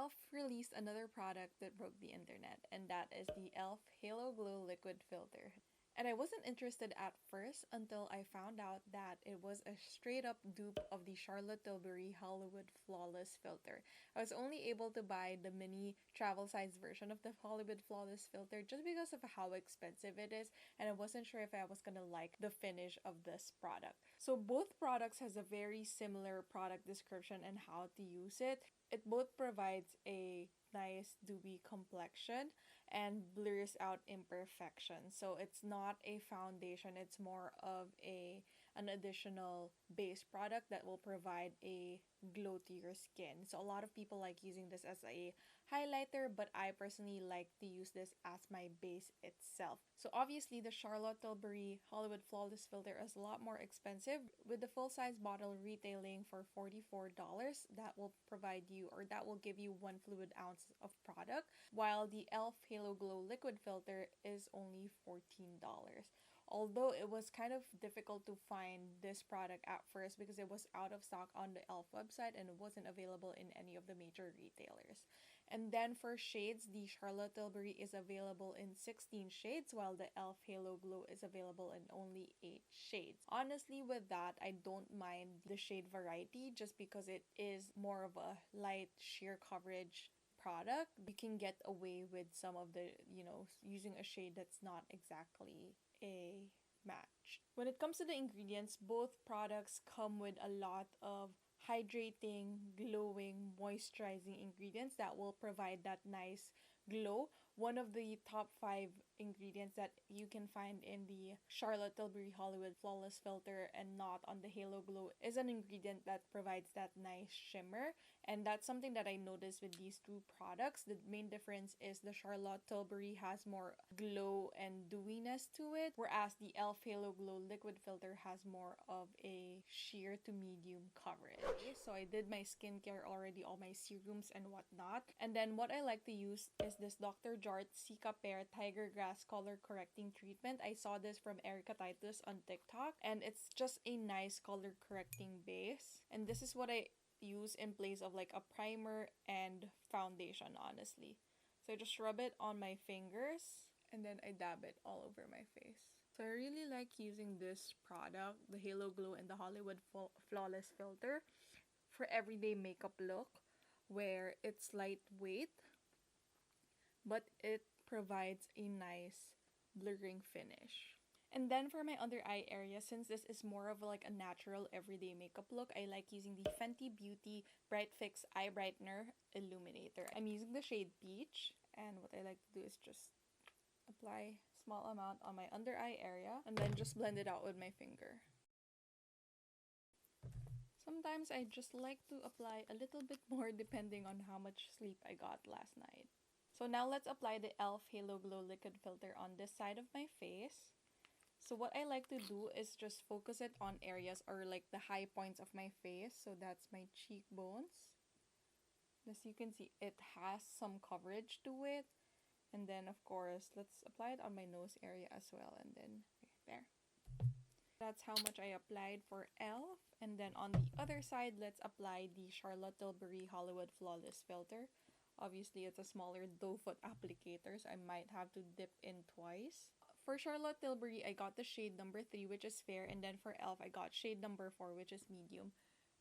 e.l.f. released another product that broke the internet, and that is the e.l.f. Halo Glow Liquid Filter. And I wasn't interested at first until I found out that it was a straight up dupe of the Charlotte Tilbury Hollywood Flawless Filter. I was only able to buy the mini travel size version of the Hollywood Flawless Filter just because of how expensive it is, and I wasn't sure if I was gonna like the finish of this product. So both products has a very similar product description and how to use it. It both provides a nice dewy complexion and blurs out imperfections. So it's not a foundation, it's more of an additional base product that will provide a glow to your skin. So a lot of people like using this as a highlighter, but I personally like to use this as my base itself. So obviously the Charlotte Tilbury Hollywood Flawless Filter is a lot more expensive, with the full-size bottle retailing for $44. That will provide you, or that will give you 1 fluid ounce of product, while the e.l.f. Halo Glow Liquid Filter is only $14. Although it was kind of difficult to find this product at first because it was out of stock on the e.l.f. website and it wasn't available in any of the major retailers. And then for shades, the Charlotte Tilbury is available in 16 shades, while the e.l.f. Halo Glow is available in only 8 shades. Honestly, with that, I don't mind the shade variety just because it is more of a light sheer coverage product. You can get away with some of the, using a shade that's not exactly a match. When it comes to the ingredients, both products come with a lot of hydrating, glowing, moisturizing ingredients that will provide that nice glow. One of the top 5 ingredients that you can find in the Charlotte Tilbury Hollywood Flawless Filter and not on the Halo Glow is an ingredient that provides that nice shimmer, and that's something that I noticed with these two products. The main difference is the Charlotte Tilbury has more glow and dewiness to it, whereas the e.l.f. Halo Glow Liquid Filter has more of a sheer to medium coverage. So I did my skincare already, all my serums and whatnot, and then what I like to use is this Dr. Jart Cicapair Tiger Grass Color Correcting Treatment. I saw this from Erica Titus on TikTok, and it's just a nice color correcting base, and this is what I use in place of like a primer and foundation, honestly. So I just rub it on my fingers and then I dab it all over my face. So I really like using this product, the Halo Glow and the Hollywood Flawless Filter, for everyday makeup look, where it's lightweight but it provides a nice blurring finish. And then for my under eye area, since this is more of like a natural everyday makeup look, I like using the Fenty Beauty Bright Fix Eye Brightener Illuminator. I'm using the shade Peach, and what I like to do is just apply a small amount on my under eye area and then just blend it out with my finger. Sometimes I just like to apply a little bit more depending on how much sleep I got last night. So now let's apply the e.l.f. Halo Glow Liquid Filter on this side of my face. So what I like to do is just focus it on areas or like the high points of my face. So that's my cheekbones. As you can see, it has some coverage to it. And then of course, let's apply it on my nose area as well. And then there. That's how much I applied for e.l.f. And then on the other side, let's apply the Charlotte Tilbury Hollywood Flawless Filter. Obviously, it's a smaller doe foot applicator, so I might have to dip in twice. For Charlotte Tilbury, I got the shade number 3, which is fair, and then for e.l.f., I got shade number 4, which is medium.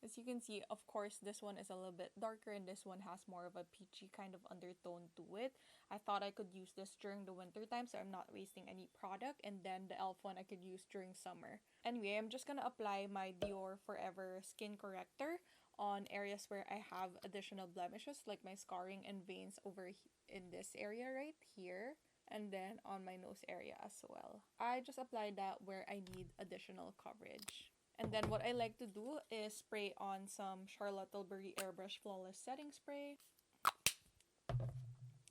As you can see, of course, this one is a little bit darker, and this one has more of a peachy kind of undertone to it. I thought I could use this during the winter time, so I'm not wasting any product, and then the e.l.f. one I could use during summer. Anyway, I'm just gonna apply my Dior Forever Skin Corrector on areas where I have additional blemishes, like my scarring and veins over in this area right here, and then on my nose area as well. I just applied that where I need additional coverage. And then what I like to do is spray on some Charlotte Tilbury Airbrush Flawless Setting Spray.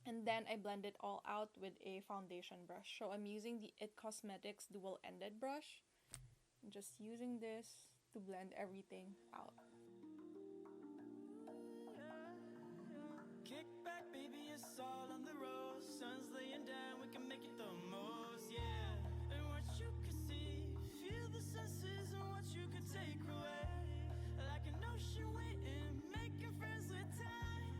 And then I blend it all out with a foundation brush. So I'm using the It Cosmetics dual-ended brush. I'm just using this to blend everything out. Kick back, baby, it's all on the road. Sun's laying down, we can make it the most, yeah. And what you can see, feel the senses and what you can take away. Like an ocean waiting, making friends with time.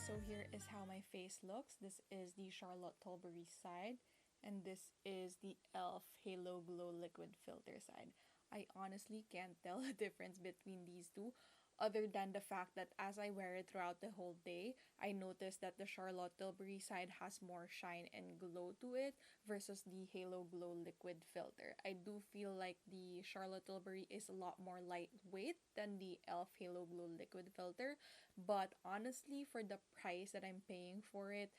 So here is how my face looks. This is the Charlotte Tilbury side, and this is the e.l.f. Halo Glow Liquid Filter side. I honestly can't tell the difference between these two, other than the fact that as I wear it throughout the whole day, I noticed that the Charlotte Tilbury side has more shine and glow to it versus the Halo Glow Liquid Filter. I do feel like the Charlotte Tilbury is a lot more lightweight than the e.l.f. Halo Glow Liquid Filter, but honestly, for the price that I'm paying for it,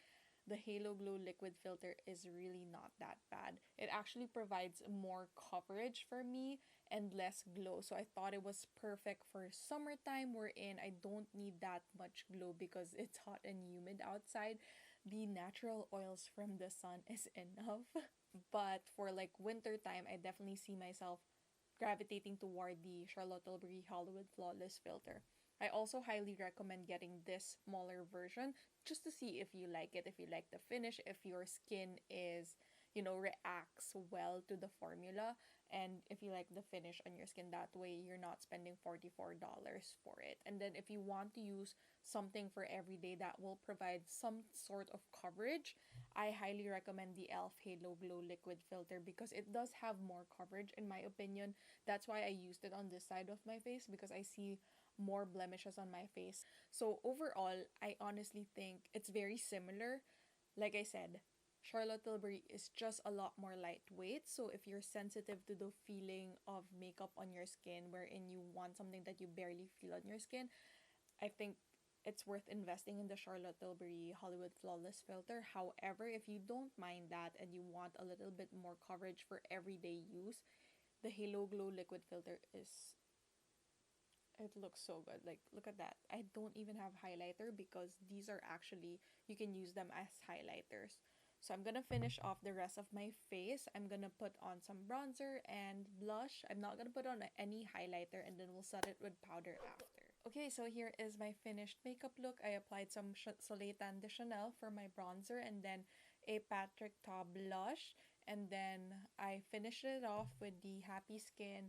the Halo Glow liquid filter is really not that bad. It actually provides more coverage for me and less glow. So I thought it was perfect for summertime wherein I don't need that much glow because it's hot and humid outside. The natural oils from the sun is enough. But for like winter time, I definitely see myself gravitating toward the Charlotte Tilbury Hollywood Flawless filter. I also highly recommend getting this smaller version just to see if you like it, if you like the finish, if your skin is, reacts well to the formula, and if you like the finish on your skin. That way you're not spending $44 for it. And then if you want to use something for every day that will provide some sort of coverage, I highly recommend the e.l.f. Halo Glow Liquid Filter because it does have more coverage in my opinion. That's why I used it on this side of my face because I see more blemishes on my face. So overall, I honestly think it's very similar. Like I said, Charlotte Tilbury is just a lot more lightweight. So if you're sensitive to the feeling of makeup on your skin wherein you want something that you barely feel on your skin, I think it's worth investing in the Charlotte Tilbury Hollywood Flawless Filter. However, if you don't mind that and you want a little bit more coverage for everyday use, the Halo Glow Liquid Filter is, it looks so good. Like, look at that. I don't even have highlighter because these are actually, you can use them as highlighters. So I'm gonna finish off the rest of my face. I'm gonna put on some bronzer and blush. I'm not gonna put on any highlighter, and then we'll set it with powder after. Okay, so here is my finished makeup look. I applied some Soleil Tan de Chanel for my bronzer and then a Patrick Ta blush. And then I finished it off with the Happy Skin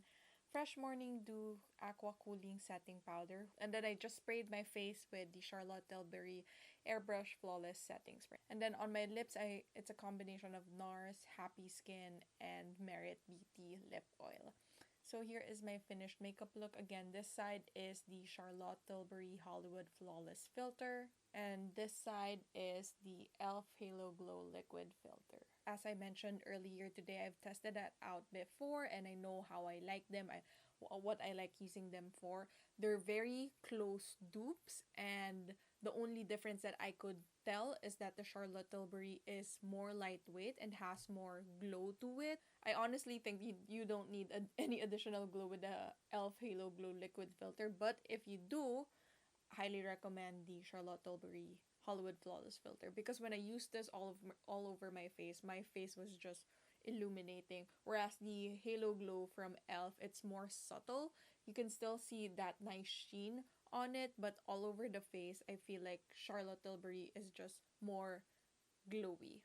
Fresh Morning Dew Aqua Cooling Setting Powder. And then I just sprayed my face with the Charlotte Tilbury Airbrush Flawless Setting Spray. And then on my lips, it's a combination of NARS, Happy Skin, and Merit BT Lip Oil. So here is my finished makeup look. Again, this side is the Charlotte Tilbury Hollywood Flawless Filter. And this side is the e.l.f. Halo Glow Liquid Filter. As I mentioned earlier today, I've tested that out before and I know how I like them, what I like using them for. They're very close dupes, and the only difference that I could tell is that the Charlotte Tilbury is more lightweight and has more glow to it. I honestly think you don't need any additional glow with the e.l.f. Halo Glow Liquid Filter, but if you do, highly recommend the Charlotte Tilbury Hollywood Flawless Filter because when I used this all over my face was just illuminating. Whereas the Halo Glow from e.l.f., it's more subtle. You can still see that nice sheen on it, but all over the face, I feel like Charlotte Tilbury is just more glowy.